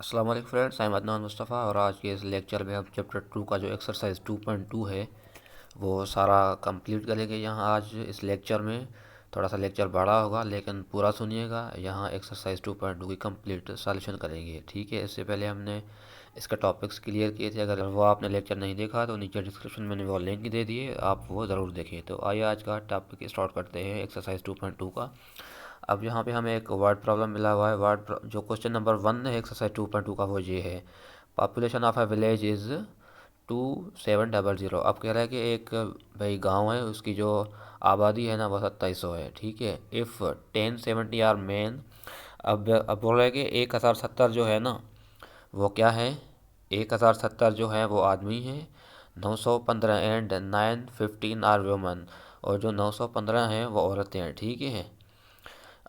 अस्सलाम वालेकुम friends, I am Adnan Mustafa और आज के इस लेक्चर में हम चैप्टर 2 का जो एक्सरसाइज 2.2 है वो सारा कंप्लीट करेंगे। यहाँ आज इस लेक्चर में थोड़ा सा लेक्चर बड़ा होगा लेकिन पूरा सुनिएगा। यहाँ एक्सरसाइज 2.2 की कंप्लीट सॉल्यूशन करेंगे। ठीक है, इससे पहले हमने इसका टॉपिक्स क्लियर किए थे। अगर वो आपने लेक्चर नहीं देखा तो नीचे डिस्क्रिप्शन में वो लिंक दे दिए, आप वो ज़रूर देखें। तो आइए आज का टॉपिक स्टार्ट करते हैं एक्सरसाइज 2.2 का। अब यहाँ पे हमें एक वर्ड प्रॉब्लम मिला हुआ है। जो क्वेश्चन नंबर 1 है एक्सरसाइज 2.2 का वो ये है, population of a village is 2700। अब कह रहा है कि एक भाई गांव है, उसकी जो आबादी है ना वो 2700 है। ठीक है, इफ़ 1070 आर मेन। अब बोल रहा है कि 1070 जो है ना वो क्या है, 1070 जो है वो आदमी है, 915 एंड 915 आर वुमन, और जो 915 हैं वो औरतें हैं। ठीक है,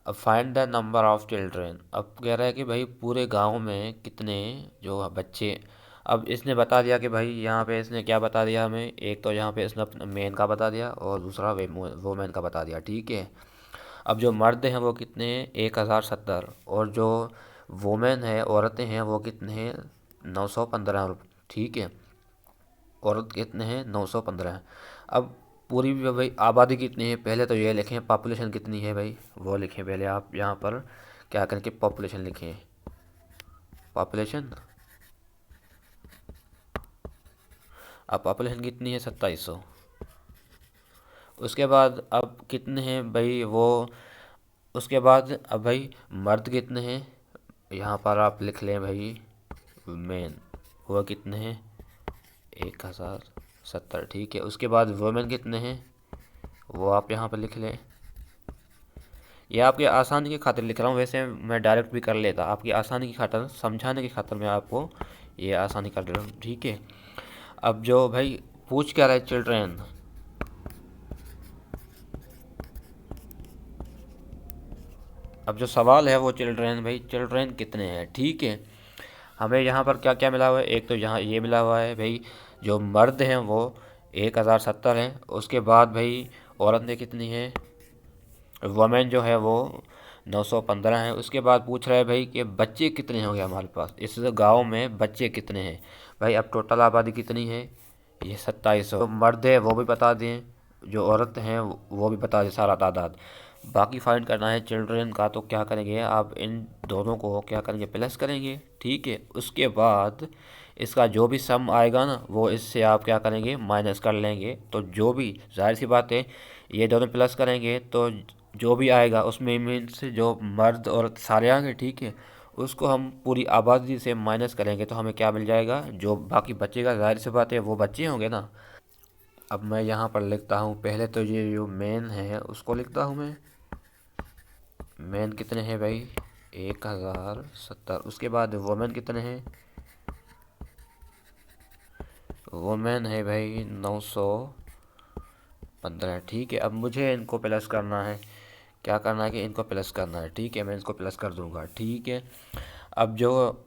अब find the number of children. अब कह रहा है कि भाई पूरे गांव में कितने जो बच्चे। अब इसने बता दिया कि भाई यहाँ पे इसने क्या बता दिया हमें, एक तो यहाँ पे इसने अपना मेन का बता दिया और दूसरा वोमेन का बता दिया। ठीक है, अब जो मर्द हैं वो कितने हैं, 1070, और जो वोमेन है औरतें हैं वो कितने हैं, 915। ठीक है, औरत कितने हैं, 915। अब पूरी भी भाई आबादी कितनी है, पहले तो ये लिखें पॉपुलेशन कितनी है भाई, वो लिखें पहले। आप यहाँ पर क्या करें कि पॉपुलेशन लिखें, पॉपुलेशन। अब पॉपुलेशन कितनी है, 2700। उसके बाद अब कितने हैं भाई वो, उसके बाद अब भाई मर्द कितने हैं, यहाँ पर आप लिख लें भाई मेन, वो कितने हैं, 1070। ठीक है, उसके बाद वुमेन कितने हैं वो आप यहाँ पर लिख लें। ये आपकी आसानी की खातिर लिख रहा हूँ, वैसे मैं डायरेक्ट भी कर लेता, आपकी आसानी की खातिर, समझाने की खातिर मैं आपको ये आसानी कर रहा हूँ। ठीक है, अब जो भाई पूछ क्या रहा है, चिल्ड्रेन। अब जो सवाल है वो चिल्ड्रेन, भाई चिल्ड्रेन कितने हैं। ठीक है, हमें यहाँ पर क्या क्या मिला हुआ है, एक तो यहाँ ये मिला हुआ है भाई जो मर्द हैं वो 1070 हैं। उसके बाद भाई औरतें कितनी हैं, वमेन जो है वो 915 है। उसके बाद पूछ रहा है भाई कि बच्चे कितने होंगे हमारे पास, इस गांव में बच्चे कितने हैं। भाई अब टोटल आबादी कितनी है, ये 2700। तो मर्द है वो भी बता दें, जो औरत हैं वो भी बता दें, सारा तादाद। बाकी फाइंड करना है चिल्ड्रेन का, तो क्या करेंगे आप, इन दोनों को क्या करेंगे, प्लस करेंगे। ठीक है, उसके बाद इसका जो भी सम आएगा ना वो इससे आप क्या करेंगे, माइनस कर लेंगे। तो जो भी, जाहिर सी बात है, ये दोनों प्लस करेंगे तो जो भी आएगा उसमें मीन्स जो मर्द और सारे आएंगे। ठीक है, उसको हम पूरी आबादी से माइनस करेंगे तो हमें क्या मिल जाएगा, जो बाकी बचेगा, जाहिर सी बात है वो बच्चे होंगे ना। अब मैं यहाँ पर लिखता हूँ, पहले तो ये जो मेन है उसको लिखता हूँ मैं। मेन कितने हैं भाई, 1070। उसके बाद वुमेन कितने हैं, वुमेन है भाई 915। ठीक है, अब मुझे इनको प्लस करना है, क्या करना है कि इनको प्लस करना है। ठीक है, मैं इसको प्लस कर दूंगा। ठीक है, अब जो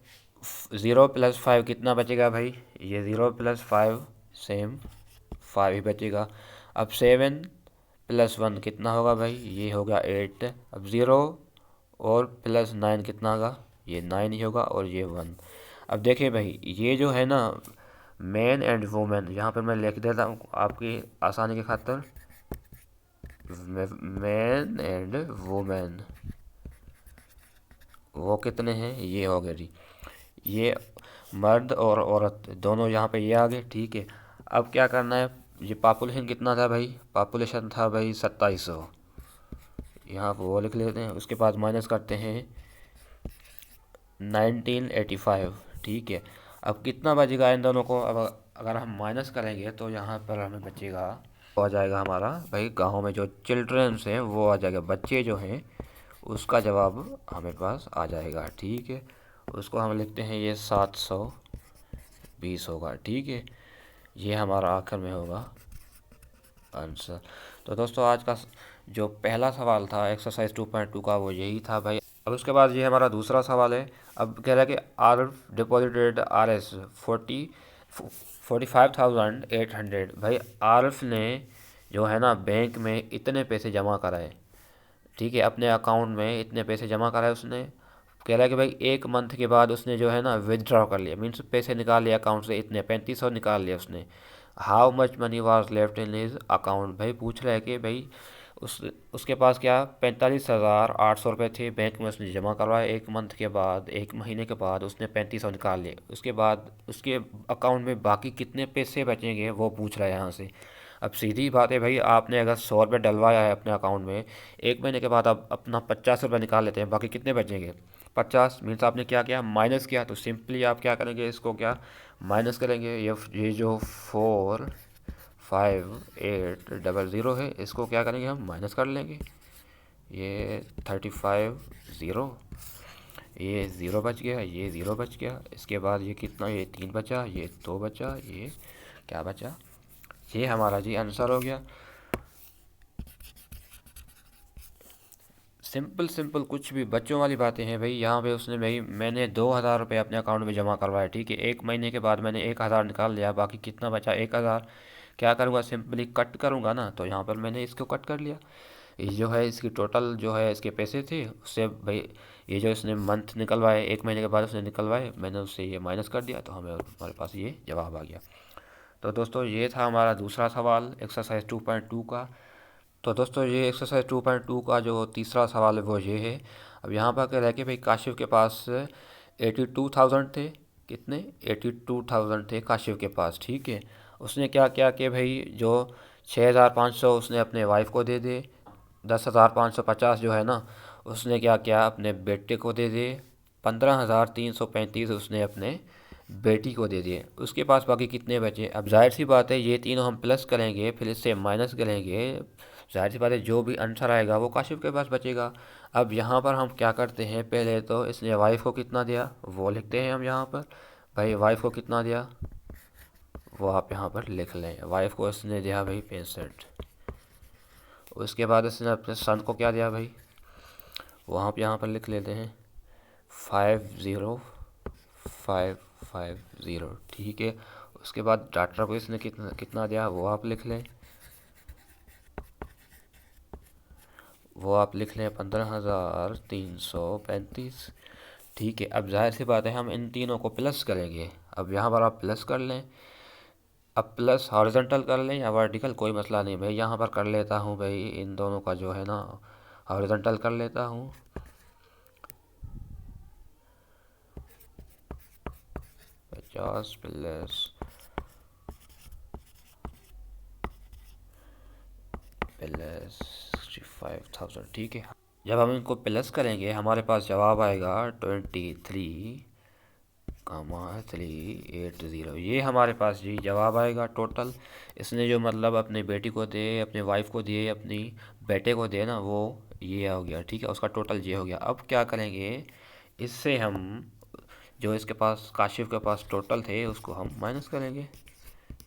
0 + 5 कितना बचेगा भाई, ये 0 + 5 सेम 5 ही बचेगा। अब 7 + 1 कितना होगा भाई, ये होगा 8। अब 0 और +9 कितना होगा, ये 9 ही होगा, और ये 1। अब देखिए भाई ये जो है ना मैन एंड वुमेन, यहाँ पर मैं लिख देता हूँ आपकी आसानी के खातिर, मैन एंड वुमेन वो कितने हैं, ये हो गए जी, ये मर्द और औरत दोनों यहाँ पे ये आ गए। ठीक है, अब क्या करना है, ये पॉपुलेशन कितना था भाई, पॉपुलेशन था भाई 2700, यहाँ पर वो लिख लेते हैं। उसके बाद माइनस करते हैं 1985। ठीक है, अब कितना बचेगा इन दोनों को, अब अगर हम माइनस करेंगे तो यहाँ पर हमें बचेगा, वो आ जाएगा हमारा भाई गांव में जो चिल्ड्रंस हैं वो आ जाएगा, बच्चे जो हैं उसका जवाब हमें पास आ जाएगा। ठीक है, उसको हम लिखते हैं, ये 720 होगा। ठीक है, ये हमारा आखिर में होगा आंसर। तो दोस्तों आज का जो पहला सवाल था एक्सरसाइज 2.2 का वो यही था भाई। अब उसके बाद ये हमारा दूसरा सवाल है। अब कह रहा है कि आरफ डिपॉजिटेड RS 45,800। भाई आरफ ने जो है ना बैंक में इतने पैसे जमा कराए। ठीक है, अपने अकाउंट में इतने पैसे जमा कराए उसने, कह रहा है कि भाई 1 मंथ के बाद उसने जो है ना विदड्रॉ कर लिया, मीन्स पैसे निकाल लिया अकाउंट से, इतने 3500 निकाल लिया उसने। How much money was left in his account, भाई पूछ रहा है कि भाई उसके पास क्या 45,800 रुपये थे बैंक में, उसने जमा करवाए 1 मंथ के बाद, 1 महीने के बाद उसने 3500 निकाल लिए, उसके बाद उसके अकाउंट में बाकी कितने पैसे बचेंगे वो पूछ रहा है यहाँ से। अब सीधी बात है भाई, आपने अगर 100 रुपये डलवाया है अपने अकाउंट में, 1 महीने के बाद आप अपना 50 रुपये निकाल लेते हैं, बाकी कितने बचेंगे 50, मीन्स आपने क्या किया माइनस किया। तो सिंपली आप क्या करेंगे, इसको क्या माइनस करेंगे, ये जो 45800 है इसको क्या करेंगे हम माइनस कर लेंगे, ये 35 0, ये ज़ीरो बच गया, ये ज़ीरो बच गया, इसके बाद ये कितना, ये 3 बचा, ये 2 बचा, ये क्या बचा, ये हमारा जी आंसर हो गया। सिंपल सिंपल कुछ भी बच्चों वाली बातें हैं भाई। यहाँ पे उसने भाई मैंने 2,000 रुपये अपने अकाउंट में जमा करवाया, ठीक है, 1 महीने के बाद मैंने 1,000 निकाल लिया, बाकी कितना बचा 1,000। क्या करूँगा, सिंपली कट करूँगा ना, तो यहाँ पर मैंने इसको कट कर लिया। ये जो है इसकी टोटल जो है इसके पैसे थे उससे भाई, ये जो इसने मंथ निकलवाए 1 महीने के बाद उसने निकलवाए, मैंने उससे ये माइनस कर दिया, तो हमारे पास ये जवाब आ गया। तो दोस्तों ये था हमारा दूसरा सवाल एक्सरसाइज 2.2 का। तो दोस्तों ये एक्सरसाइज 2.2 का जो तीसरा सवाल है वो ये है। अब यहाँ पर कह रहा है कि भाई काशिफ के पास 82,000 थे, कितने 82,000 थे काशिफ के पास, ठीक है। उसने क्या किया कि भाई जो 6,500 उसने अपने वाइफ को दे दे, 10,550 जो है ना उसने क्या किया अपने बेटे को दे दे, 15,335 उसने अपने बेटी को दे दिए, उसके पास बाकी कितने बचे। अब जाहिर सी बात है ये तीनों हम प्लस करेंगे फिर इससे माइनस करेंगे, जाहिर सी बात है जो भी आंसर आएगा वो काशिफ के पास बचेगा। अब यहाँ पर हम क्या करते हैं, पहले तो इसने वाइफ को कितना दिया वो लिखते हैं हम यहाँ पर, भाई वाइफ को कितना दिया वो आप यहाँ पर लिख लें, वाइफ को इसने दिया भाई 65। उसके बाद इसने अपने सन को क्या दिया भाई, वो आप यहाँ पर लिख लेते हैं 50,550, ठीक है। उसके बाद डाटा को इसने कितना कितना दिया वो आप लिख लें, वो आप लिख लें 15,335, ठीक है। अब जाहिर सी बात है हम इन तीनों को प्लस करेंगे, अब यहाँ पर आप प्लस कर लें। अब प्लस हॉरिजॉन्टल कर लें या वर्टिकल कोई मसला नहीं भाई, यहाँ पर कर लेता हूँ भाई इन दोनों का जो है ना हॉरिजॉन्टल कर लेता हूँ। 50 प्लस 65,000, ठीक है। जब हम इनको प्लस करेंगे हमारे पास जवाब आएगा 23,380, ये हमारे पास जी जवाब आएगा टोटल। इसने जो मतलब अपने बेटी को दिए, अपने वाइफ को दिए, अपनी बेटे को दिए ना, वो ये हो गया, ठीक है, उसका टोटल ये हो गया। अब क्या करेंगे, इससे हम जो इसके पास काशिफ के पास टोटल थे उसको हम माइनस करेंगे,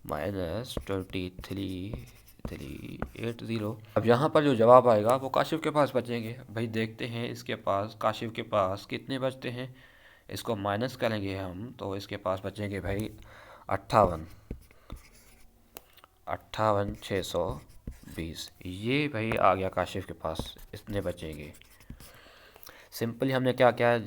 -23,380। अब यहाँ पर जो जवाब आएगा वो काशिफ के पास बचेंगे। भाई देखते हैं इसके पास काशिफ के पास कितने बचते हैं, इसको माइनस करेंगे हम तो इसके पास बचेंगे भाई 58, 58,620, ये भाई आ गया काशिफ के पास, इतने बचेंगे। सिंपली हमने क्या किया,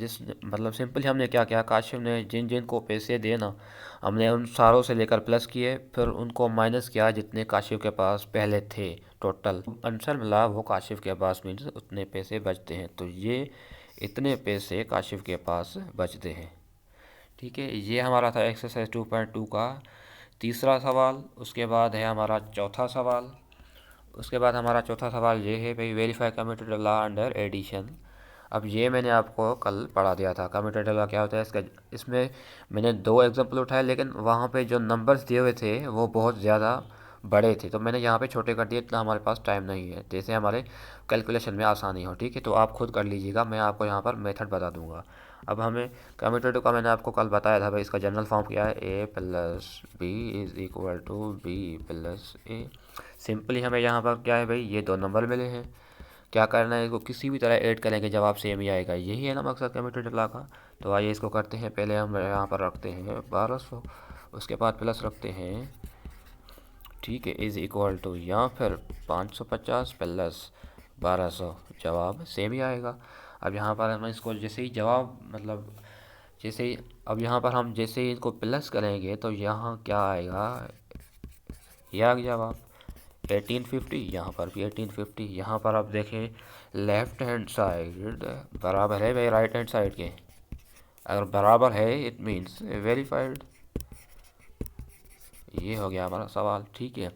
सिंपली हमने क्या किया, काशिफ ने जिन जिन को पैसे दिए ना हमने उन सारों से लेकर प्लस किए, फिर उनको माइनस किया जितने काशिफ के पास पहले थे, टोटल आंसर मिला वो काशिफ के पास मीन्स उतने पैसे बचते हैं। तो ये इतने पैसे काशिफ के पास बचते हैं, ठीक है। ये हमारा था एक्सरसाइज 2.2 का तीसरा सवाल। उसके बाद है हमारा चौथा सवाल। उसके बाद हमारा चौथा सवाल ये है भाई, verify commutative law under addition. अब ये मैंने आपको कल पढ़ा दिया था कम्यूटेटिव लॉ क्या होता है इसका। इसमें मैंने 2 एग्जाम्पल उठाए, लेकिन वहाँ पे जो नंबर्स दिए हुए थे वो बहुत ज़्यादा बड़े थे, तो मैंने यहाँ पे छोटे कर दिए, इतना हमारे पास टाइम नहीं है, जैसे हमारे कैलकुलेशन में आसानी हो, ठीक है। तो आप खुद कर लीजिएगा, मैं आपको यहाँ पर मेथड बता दूँगा। अब हमें कम्यूटेटिव का मैंने आपको कल बताया था भाई, इसका जनरल फॉर्म क्या है, A plus B is equal to B plus A. Simply हमें यहाँ पर क्या है भाई, ये 2 नंबर मिले हैं, क्या करना है, इसको किसी भी तरह ऐड करेंगे जवाब सेम ही आएगा, यही है ना मकसद कम्यूटेटिव लॉ का। तो आइए इसको करते हैं, पहले हम यहाँ पर रखते हैं 1200, उसके बाद प्लस रखते हैं, ठीक है, इज़ इक्वल टू, या फिर 550 प्लस 1200, जवाब सेम ही आएगा। अब यहाँ पर हम इसको जैसे ही जवाब मतलब जैसे ही अब यहाँ पर हम जैसे ही इसको प्लस करेंगे तो यहाँ क्या आएगा, ये आ गया जवाब 1850। यहाँ पर भी 1850। यहाँ पर आप देखें लेफ्ट हैंड साइड बराबर है भाई राइट हैंड साइड के, अगर बराबर है इट मीन्स वेरीफाइड। ये हो गया हमारा सवाल, ठीक है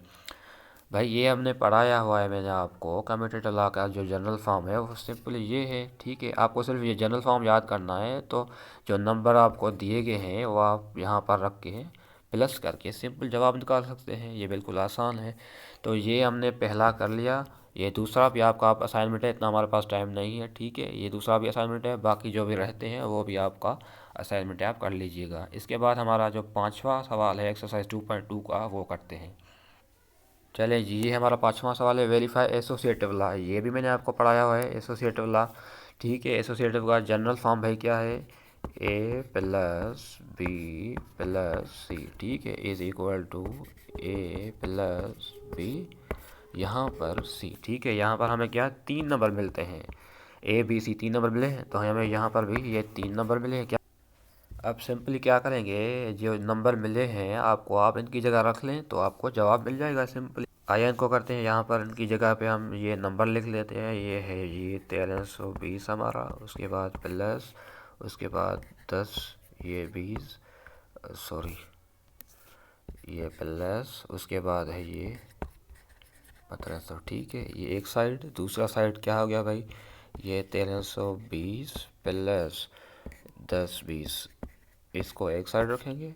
भाई। ये हमने पढ़ाया हुआ है मैंने आपको, कम्यूटेटिव लॉ का जो जनरल फॉर्म है वो सिंपली ये है, ठीक है। आपको सिर्फ ये जनरल फॉर्म याद करना है। तो जो नंबर आपको दिए गए हैं वो आप यहाँ पर रख के प्लस करके सिंपल जवाब निकाल सकते हैं, ये बिल्कुल आसान है। तो ये हमने पहला कर लिया। ये दूसरा भी आपका आप असाइनमेंट है, इतना हमारे पास टाइम नहीं है, ठीक है। ये दूसरा भी असाइनमेंट है, बाकी जो भी रहते हैं वो भी आपका असाइनमेंट है, आप कर लीजिएगा। इसके बाद हमारा जो पाँचवा सवाल है एक्सरसाइज 2.2 का, वो करते हैं। चले जी, ये हमारा पाँचवा सवाल है वेरीफाई एसोसिएटिव लॉ। ये भी मैंने आपको पढ़ाया हुआ है एसोसिएटिव लॉ, ठीक है। एसोसिएटिव का जनरल फॉर्म भाई क्या है, A plus B plus C, ठीक है, is equal to A plus B यहाँ पर सी, ठीक है। यहाँ पर हमें क्या 3 नंबर मिलते हैं, ए बी सी 3 नंबर मिले हैं, तो हमें यहाँ पर भी ये 3 नंबर मिले हैं। क्या अब सिंपली क्या करेंगे, जो नंबर मिले हैं आपको आप इनकी जगह रख लें तो आपको जवाब मिल जाएगा सिंपली। आइए इनको करते हैं, यहाँ पर इनकी जगह पे हम ये नंबर लिख लेते हैं। ये है ये 1320 हमारा, उसके बाद प्लस, उसके बाद 10, ये 20, सॉरी ये प्लस, उसके बाद है ये 1500, ठीक है। ये एक साइड, दूसरा साइड क्या हो गया भाई, ये 1320 प्लस 10 20, इसको एक साइड रखेंगे,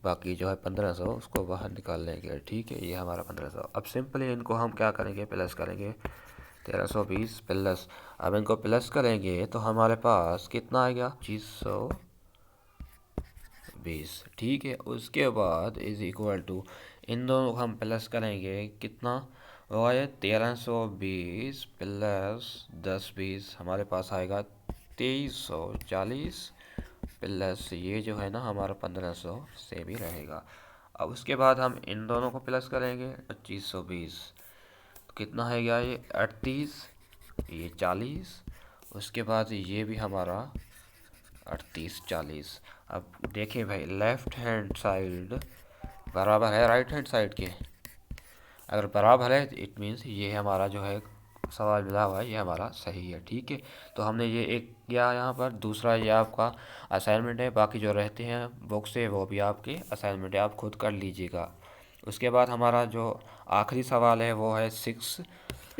बाकी जो है 1500 उसको बाहर निकाल लेंगे, ठीक है। ये हमारा 1500। अब सिंपली इनको हम क्या करेंगे, प्लस करेंगे 1320 प्लस, अब इनको प्लस करेंगे तो हमारे पास कितना आएगा 2520, ठीक है। उसके बाद इज इक्वल टू, इन दोनों को हम प्लस करेंगे, कितना होगा ये 1320 प्लस 10 20, हमारे पास आएगा 2340 प्लस ये जो है ना हमारा 1500 से भी रहेगा। अब उसके बाद हम इन दोनों को प्लस करेंगे 2520, तो कितना है गया ये 38, ये 40, उसके बाद ये भी हमारा 38 40। अब देखिए भाई लेफ्ट हैंड साइड बराबर है राइट हैंड साइड के, अगर बराबर है इट मीन्स ये हमारा जो है सवाल मिला हुआ है ये हमारा सही है, ठीक है। तो हमने ये एक किया यहाँ पर, दूसरा ये आपका असाइनमेंट है, बाकी जो रहते हैं बुक से वो भी आपके असाइनमेंट है, आप खुद कर लीजिएगा। उसके बाद हमारा जो आखिरी सवाल है वो है 6,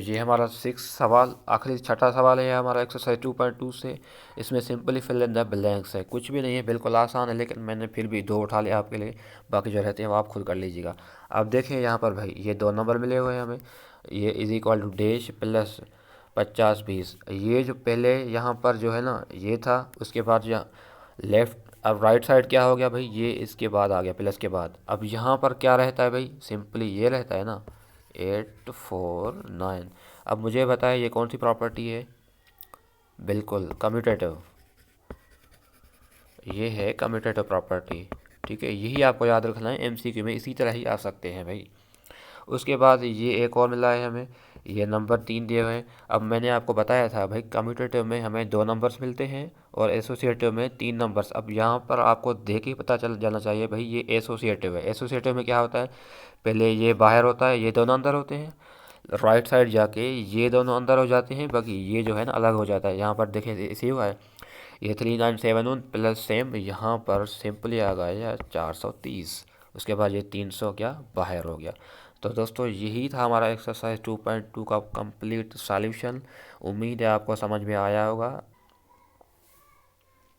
ये हमारा 6 सवाल आखिरी छठा सवाल है हमारा एक्सरसाइज 2.2 से। इसमें simply fill in the blanks है, कुछ भी नहीं है, बिल्कुल आसान है, लेकिन मैंने फिर भी 2 उठा लिया आपके लिए, बाकी जो रहते हैं वो आप खुद कर लीजिएगा। अब देखें यहाँ पर भाई ये 2 नंबर मिले हुए हैं हमें, ये is equal to dash plus 50 20, ये जो पहले यहाँ पर जो है ना ये था, उसके बाद यहाँ लेफ्ट, अब राइट साइड क्या हो गया भाई, ये इसके बाद आ गया प्लस के बाद। अब यहाँ पर क्या रहता है भाई, सिंपली ये रहता है ना 849। अब मुझे बताएं ये कौन सी प्रॉपर्टी है, बिल्कुल कम्यूटेटिव, ये है कम्यूटेटिव प्रॉपर्टी, ठीक है। यही आपको याद रखना है, एमसीक्यू में इसी तरह ही आ सकते हैं भाई। उसके बाद ये एक और मिला है हमें, ये नंबर 3 दिए हुए हैं। अब मैंने आपको बताया था भाई कम्यूटेटिव में हमें 2 नंबर्स मिलते हैं और एसोसिएटिव में 3 नंबर्स। अब यहाँ पर आपको देख के पता चल जाना चाहिए भाई ये एसोसिएटिव है। एसोसिएटिव में क्या होता है, पहले ये बाहर होता है, ये दोनों अंदर होते हैं, राइट साइड जाके ये दोनों अंदर हो जाते हैं, बाकी ये जो है ना अलग हो जाता है। यहाँ पर देखें इसी हुआ है, ये 3971 प्लस सेम यहाँ पर सिंपली आ गया 430, उसके बाद ये 300 क्या बाहर हो गया। तो दोस्तों यही था हमारा एक्सरसाइज 2.2 का कंप्लीट सॉल्यूशन। उम्मीद है आपको समझ में आया होगा।